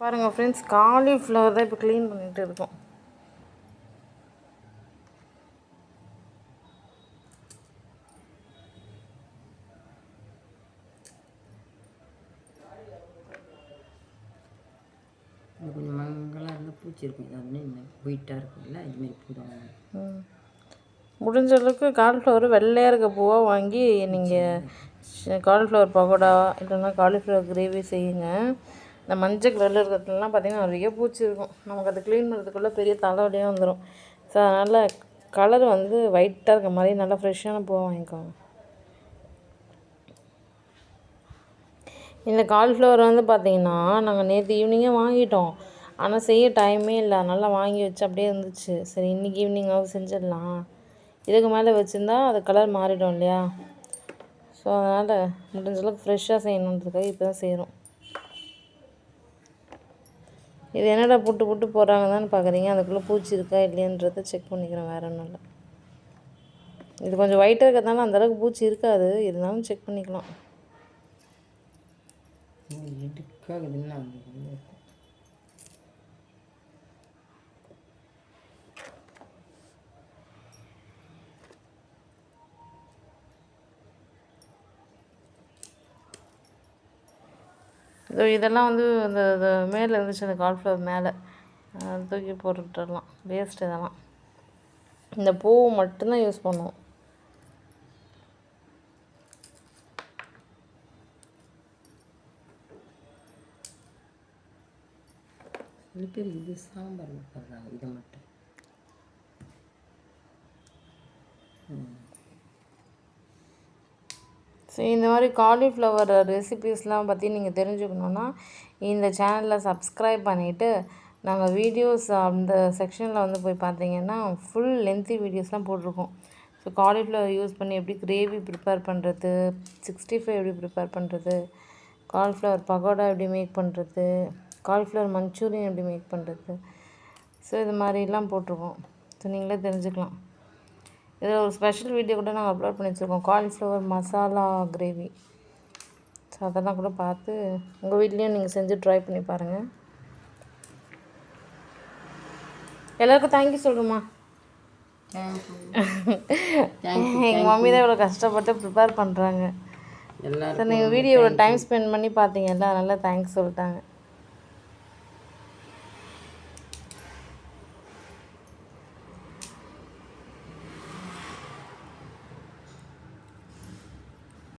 பாருங்கள் friends, cauliflower தான் இப்போ க்ளீன் பண்ணிகிட்டு இருக்கோம். கொஞ்சம் மங்களாக இருந்தால் பூச்சி இருக்கும். அது ஒயிட்டாக இருக்கும்ல, இதுமாரி பூ தான். முடிஞ்ச அளவுக்கு காலிஃப்ளவர் வெள்ளையாக இருக்க பூவாக வாங்கி நீங்கள் காலிஃப்ளவர் பகோடா இல்லைன்னா காலிஃப்ளவர் கிரேவி செய்யுங்க. இந்த மஞ்சள் கலரில் இருக்கிறதுலாம் பார்த்திங்கன்னா நிறைய பூச்சி இருக்கும். நமக்கு அதை க்ளீன் பண்ணுறதுக்குள்ளே பெரிய தலைவலியாக வந்துடும். ஸோ அதனால் கலர் வந்து ஒயிட்டாக இருக்க மாதிரி நல்லா ஃப்ரெஷ்ஷான பூவாக வாங்கிக்கோங்க. இந்த காலிஃப்ளவர் வந்து பார்த்திங்கன்னா நாங்கள் நேற்று ஈவினிங்கே வாங்கிட்டோம். ஆனால் செய்ய டைமே இல்லை, அதனால் வாங்கி வச்சு அப்படியே இருந்துச்சு. சரி இன்றைக்கி ஈவினிங்காவது செஞ்சிடலாம். இதுக்கு மேலே வச்சுருந்தா அது கலர் மாறிடும் இல்லையா? ஸோ அதனால் முடிஞ்சளவுக்கு ஃப்ரெஷ்ஷாக செய்யணுன்றதுக்காக இப்போ தான் செய்கிறோம். இது என்னடா புட்டு புட்டு போடுறாங்க தான் பார்க்குறீங்க. அதுக்குள்ளே பூச்சி இருக்கா இல்லையன்றதை செக் பண்ணிக்கிறேன், வேறு ஒன்றும் இல்லை. இது கொஞ்சம் ஒயிட்டாக இருக்கிறதுனால அந்தளவுக்கு பூச்சி இருக்காது, இருந்தாலும் செக் பண்ணிக்கலாம். இதெல்லாம் வந்து இந்த மேலே இருந்துச்சு, அந்த காலிஃப்ளவர் மேலே தூக்கி போட்டுடலாம், வேஸ்ட். இதெல்லாம் இந்த பூ மட்டும்தான் யூஸ் பண்ணுவோம். சில பேர் இது சாம்பார் போடுறாங்க, இதை மட்டும். சரி, இந்த மாதிரி காலிஃப்ளவர் ரெசிபீஸ்லாம் பற்றி நீங்கள் தெரிஞ்சுக்கணுன்னா இந்த சேனலில் சப்ஸ்கிரைப் பண்ணிவிட்டு நாங்கள் வீடியோஸ் அந்த செக்ஷனில் வந்து போய் பார்த்தீங்கன்னா ஃபுல் லென்த்தி வீடியோஸ்லாம் போட்டிருக்கோம். ஸோ காலிஃப்ளவர் யூஸ் பண்ணி எப்படி கிரேவி ப்ரிப்பேர் பண்ணுறது, 65 எப்படி ப்ரிப்பேர் பண்ணுறது, காலிஃப்ளவர் பகோடா எப்படி மேக் பண்ணுறது, காலிஃப்ளவர் மஞ்சூரியன் எப்படி மேக் பண்ணுறது, ஸோ இது மாதிரிலாம் போட்டிருக்கோம். ஸோ நீங்களே தெரிஞ்சுக்கலாம். இதில் ஒரு ஸ்பெஷல் வீடியோ கூட நாங்கள் அப்லோட் பண்ணி வச்சுருக்கோம், காலிஃப்ளவர் மசாலா கிரேவி. ஸோ அதெல்லாம் கூட பார்த்து உங்கள் வீட்லேயும் நீங்கள் செஞ்சு ட்ரை பண்ணி பாருங்கள். எல்லாருக்கும் தேங்க்யூ சொல்லுமா. எங்கள் மம்மி தான் இவ்வளோ கஷ்டப்பட்டு ப்ரிப்பேர் பண்ணுறாங்க. சார் நீங்கள் வீடியோவில் டைம் ஸ்பெண்ட் பண்ணி பார்த்தீங்கல்ல, அதனால் தேங்க்ஸ் சொல்லிட்டாங்க.